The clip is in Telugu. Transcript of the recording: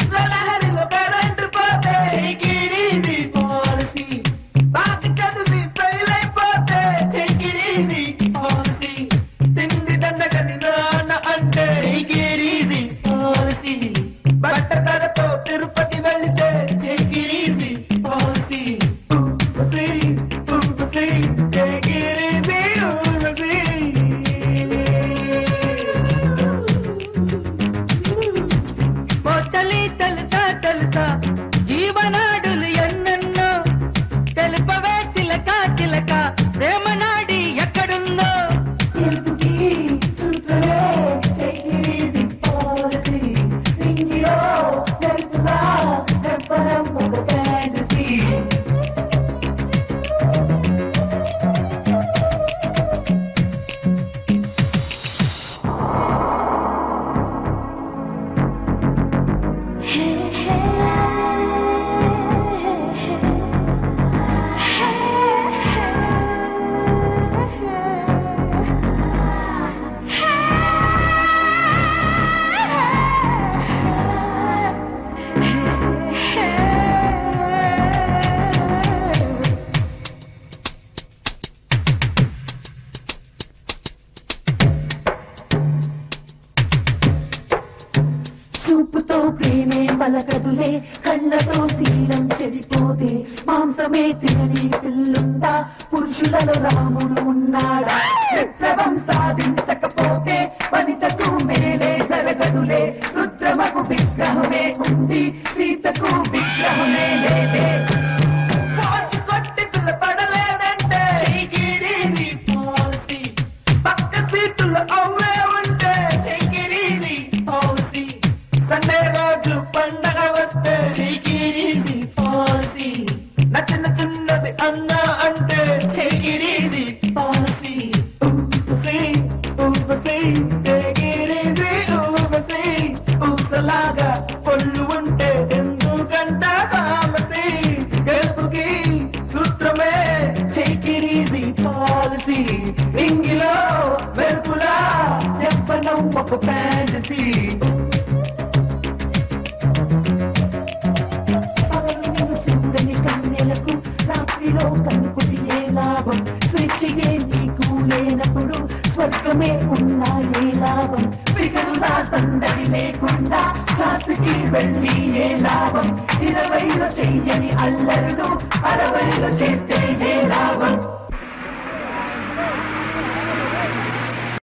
చిత్రలహరిలో కరెంటు పోతే టేక్ ఇట్ ఈజీ పాలసీ బాగా చదివి ఫెయిల్ అయిపోతే టేక్ ఇట్ ఈజీ పాలసీ తిండి దండగని నాన్న అంటే టేక్ ఇట్ ఈజీ పాలసీ బట్టతలతో తిరుపతి వెళితే take it easy policy take it easy Urvashi పోచలి తెలుసా తెలుసా జీవనాడులు ఎన్నెన్నో తెలుపవే చిలక చిలక ప్రేమనాడి ఎక్కడుందో తెలుపుకి సూత్రమే take it easy policy రింగిలో తెలుపుగా చెప్పడం ఒక fantasy చూపుతో ప్రేమే పలకదులే కళ్ళతో శీలం చెడిపోతే మాంసమే తినని పిల్లుందా పురుషులలో రాముడు ఉన్నాడా విప్లవం సాధించకపోతే వనితకు మేలే జరగదులే రుద్రమకు విగ్రహమే ఉంది సీతకు విగ్రహమే లేదే కొట్టి పిల్లపడలేదంటే take it easy policy పక్క సీటులో అవ్వే ఉంటే take it easy policy Sunday రోజు పండగ వస్తే take it easy policy నచ్చిన చిన్నది అన్నా అంటే take it easy policy Urvashi take it easy Urvashi ఊసలాగా పొల్లు ఉంటే ఎందుకంట ఫార్మసీ గెలుపుకి సూత్రమే take it easy policy రింగిలో వెలుపులా చెప్పనం ఒక ఫ్యాంటసీ చూడని కన్నెలకు రాత్రిలో కనుకుటి ఏ లాభం స్వేచ్ఛయే నీకు లేనప్పుడు స్వర్గమే ఉన్నా ఏ లాభం ఫిగరులా సందడి లేకుండా క్లాసుకి వెళ్ళి ఏ లాభం 20లో చెయ్యని అల్లరులు 60లో చేస్తే